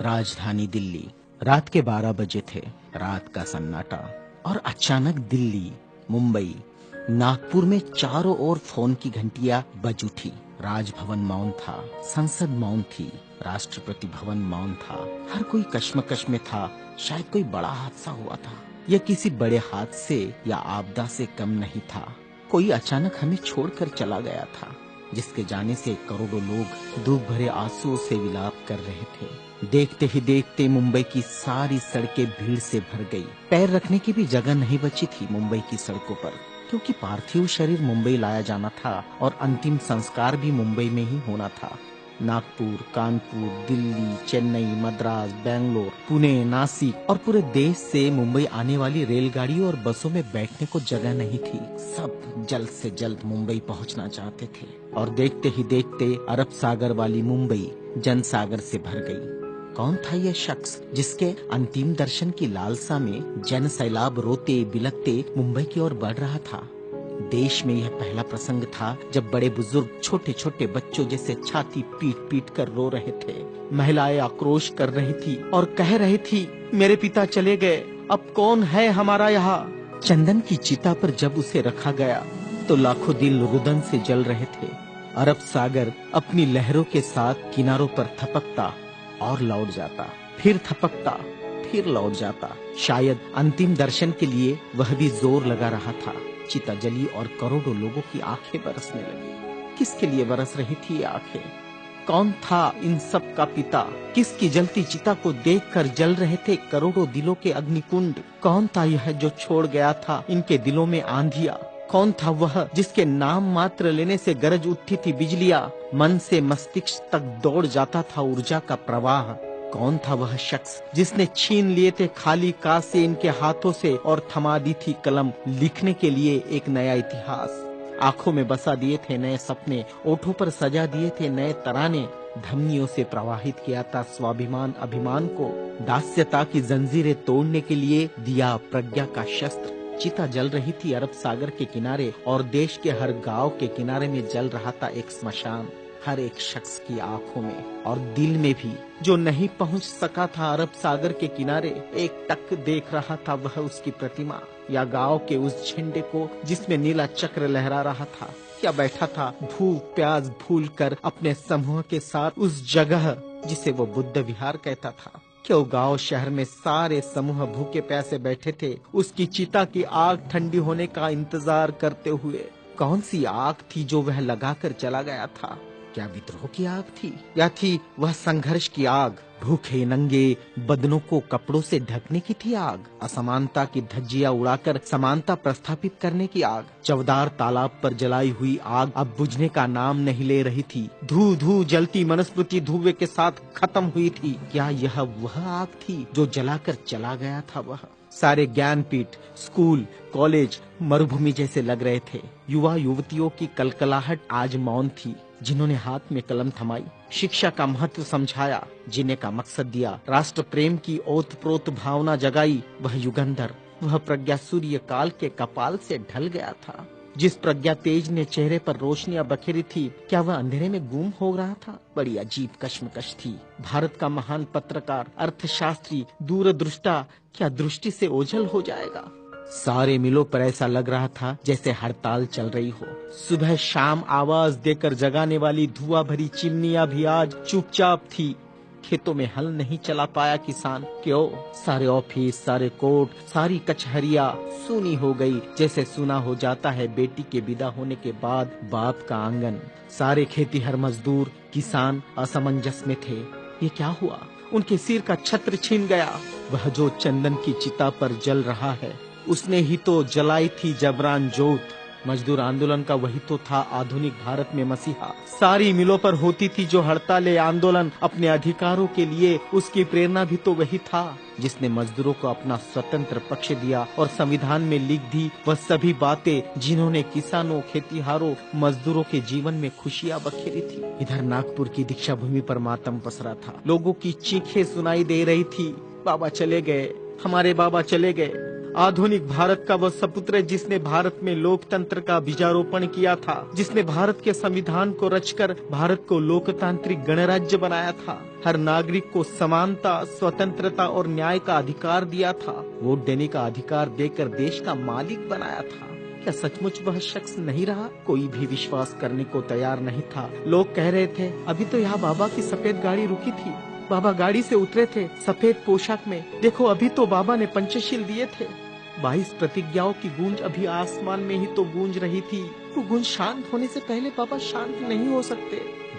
राजधानी दिल्ली। रात के 12 बजे थे। रात का सन्नाटा। और अचानक दिल्ली, मुंबई, नागपुर में चारों ओर फोन की घंटियां बज उठी। राजभवन मौन था, संसद मौन थी, राष्ट्रपति भवन मौन था। हर कोई कश्मकश में था। शायद कोई बड़ा हादसा हुआ था। यह किसी बड़े हादसे या आपदा से कम नहीं था। कोई अचानक हमें छोड़कर चला गया था, जिसके जाने से करोड़ों लोग दुख भरे आंसुओं से विलाप कर रहे थे। देखते ही देखते मुंबई की सारी सड़कें भीड़ से भर गई। पैर रखने की भी जगह नहीं बची थी मुंबई की सड़कों पर, क्योंकि पार्थिव शरीर मुंबई लाया जाना था और अंतिम संस्कार भी मुंबई में ही होना था। नागपुर, कानपुर, दिल्ली, चेन्नई, मद्रास, बेंगलोर, पुणे, नासिक और पूरे देश से मुंबई आने वाली रेलगाड़ियों और बसों में बैठने को जगह नहीं थी। सब जल्द से जल्द मुंबई पहुंचना चाहते थे और देखते ही देखते अरब सागर वाली मुंबई जनसागर से भर गई। कौन था यह शख्स जिसके अंतिम दर्शन की लालसा में जन सैलाब रोते बिलखते मुंबई की ओर बढ़ रहा था? देश में यह पहला प्रसंग था जब बड़े बुजुर्ग छोटे छोटे बच्चों जैसे छाती पीट पीट कर रो रहे थे। महिलाएं आक्रोश कर रही थी और कह रही थी, मेरे पिता चले गए, अब कौन है हमारा यहाँ। चंदन की चिता पर जब उसे रखा गया तो लाखों दिल रुदन से जल रहे थे। अरब सागर अपनी लहरों के साथ किनारों पर थपकता और लौट जाता, फिर थपकता, फिर लौट जाता। शायद अंतिम दर्शन के लिए वह भी जोर लगा रहा था। चिता जली और करोड़ों लोगों की आंखें बरसने लगी। किसके लिए बरस रही थी ये आंखें? कौन था इन सब का पिता? किसकी जलती चिता को देखकर जल रहे थे करोड़ों दिलों के अग्निकुंड? कौन था यह जो छोड़ गया था इनके दिलों में आंधिया? कौन था वह जिसके नाम मात्र लेने से गरज उठती थी बिजलियां, मन से मस्तिष्क तक दौड़ जाता था ऊर्जा का प्रवाह? कौन था वह शख्स जिसने छीन लिए थे खाली कासे इनके हाथों से और थमा दी थी कलम लिखने के लिए एक नया इतिहास? आंखों में बसा दिए थे नए सपने, ओठों पर सजा दिए थे नए तराने, धमनियों से प्रवाहित किया था स्वाभिमान अभिमान को, दास्यता की जंजीरें तोड़ने के लिए दिया प्रज्ञा का शस्त्र। चिता जल रही थी अरब सागर के किनारे और देश के हर गांव के किनारे में जल रहा था एक स्मशान। हर एक शख्स की आंखों में और दिल में भी जो नहीं पहुंच सका था अरब सागर के किनारे, एक टक देख रहा था वह उसकी प्रतिमा या गांव के उस झंडे को जिसमें नीला चक्र लहरा रहा था, या बैठा था भूख प्यास भूल कर अपने समूह के साथ उस जगह जिसे वो बुद्ध विहार कहता था। क्यों गांव शहर में सारे समूह भूखे प्यासे बैठे थे उसकी चिता की आग ठंडी होने का इंतजार करते हुए? कौन सी आग थी जो वह लगाकर चला गया था? क्या विद्रोह की आग थी या थी वह संघर्ष की आग? भूखे नंगे बदनों को कपड़ों से ढकने की थी आग? असमानता की धज्जियां उड़ाकर समानता प्रस्थापित करने की आग? चवदार तालाब पर जलाई हुई आग अब बुझने का नाम नहीं ले रही थी। धू धू जलती मनुस्मृति धुएं के साथ खत्म हुई थी। क्या यह वह आग थी जो जलाकर चला गया था? वह सारे ज्ञानपीठ, स्कूल, कॉलेज मरुभूमि जैसे लग रहे थे। युवा युवतियों की कलकलाहट आज मौन थी। जिन्होंने हाथ में कलम थमाई, शिक्षा का महत्व समझाया, जीने का मकसद दिया, राष्ट्र प्रेम की ओतप्रोत भावना जगाई, वह युगंधर, वह प्रज्ञा सूर्य काल के कपाल से ढल गया था। जिस प्रज्ञा तेज ने चेहरे पर रोशनियां बखेरी थी, क्या वह अंधेरे में गुम हो रहा था? बड़ी अजीब कश्मकश थी। भारत का महान पत्रकार, अर्थशास्त्री, दूरदृष्टा क्या दृष्टि से ओझल हो जाएगा? सारे मिलों पर ऐसा लग रहा था जैसे हड़ताल चल रही हो। सुबह शाम आवाज देकर जगाने वाली धुआं भरी चिमनियां भी आज चुपचाप थी। खेतों में हल नहीं चला पाया किसान। क्यों? सारे ऑफिस, सारे कोर्ट, सारी कचहरियां सूनी हो गई, जैसे सूना हो जाता है बेटी के विदा होने के बाद बाप का आंगन। सारे खेतीहर मजदूर, किसान असमंजस में थे। ये क्या हुआ? उनके सिर का छत्र छीन गया। वह जो चंदन की चिता पर जल रहा है, उसने ही तो जलाई थी जबरान जोत। मजदूर आंदोलन का वही तो था आधुनिक भारत में मसीहा। सारी मिलों पर होती थी जो हड़ताल आंदोलन अपने अधिकारों के लिए, उसकी प्रेरणा भी तो वही था जिसने मजदूरों को अपना स्वतंत्र पक्ष दिया और संविधान में लिख दी वह सभी बातें जिन्होंने किसानों, खेतीहारों, मजदूरों के जीवन में खुशियां बखेरी थी। इधर नागपुर की दीक्षा भूमि पर मातम पसरा था। लोगों की चीखें सुनाई दे रही थी, बाबा चले गए, हमारे बाबा चले गए। आधुनिक भारत का वह सपुत्र जिसने भारत में लोकतंत्र का बीजारोपण किया था, जिसने भारत के संविधान को रचकर भारत को लोकतांत्रिक गणराज्य बनाया था, हर नागरिक को समानता, स्वतंत्रता और न्याय का अधिकार दिया था, वोट देने का अधिकार देकर देश का मालिक बनाया था। क्या सचमुच वह शख्स नहीं रहा? कोई भी विश्वास करने को तैयार नहीं था। लोग कह रहे थे, अभी तो यहाँ बाबा की सफेद गाड़ी रुकी थी, बाबा गाड़ी से उतरे थे सफेद पोशाक में, देखो अभी तो बाबा ने पंचशील दिए थे। 22 प्रतिज्ञाओं की गूंज अभी आसमान में ही तो गूंज रही थी। वो गूंज शांत होने से पहले बाबा शांत नहीं हो सकते।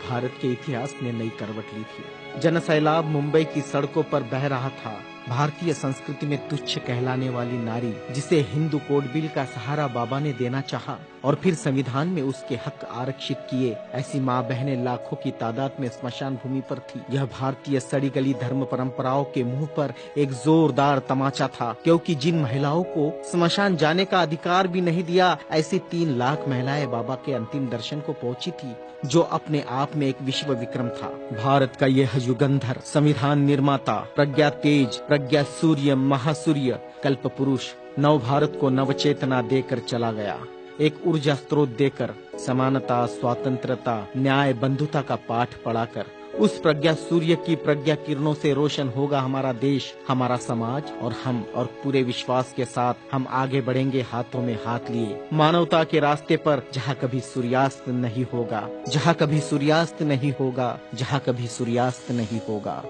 भारत के इतिहास ने नई करवट ली थी। जनसैलाब मुंबई की सड़कों पर बह रहा था। भारतीय संस्कृति में तुच्छ कहलाने वाली नारी, जिसे हिंदू कोड बिल का सहारा बाबा ने देना चाहा और फिर संविधान में उसके हक आरक्षित किए, ऐसी माँ बहनें लाखों की तादाद में स्मशान भूमि पर थी। यह भारतीय सड़ी गली धर्म परंपराओं के मुंह पर एक जोरदार तमाचा था, क्योंकि जिन महिलाओं को स्मशान जाने का अधिकार भी नहीं दिया, ऐसी 3 लाख महिलाएं बाबा के अंतिम दर्शन को पहुंची थी, जो अपने आप में एक विश्व विक्रम था। भारत का यह युगंधर, संविधान निर्माता, प्रज्ञा तेज, प्रज्ञा सूर्य, महासूर्य, कल्प पुरुष नव भारत को नवचेतना देकर चला गया। एक ऊर्जा स्रोत देकर, समानता, स्वतंत्रता, न्याय, बंधुता का पाठ पढ़ाकर, उस प्रज्ञा सूर्य की प्रज्ञा किरणों से रोशन होगा हमारा देश, हमारा समाज और हम। और पूरे विश्वास के साथ हम आगे बढ़ेंगे हाथों में हाथ लिए, मानवता के रास्ते पर, जहाँ कभी सूर्यास्त नहीं होगा, जहाँ कभी सूर्यास्त नहीं होगा, जहाँ कभी सूर्यास्त नहीं होगा।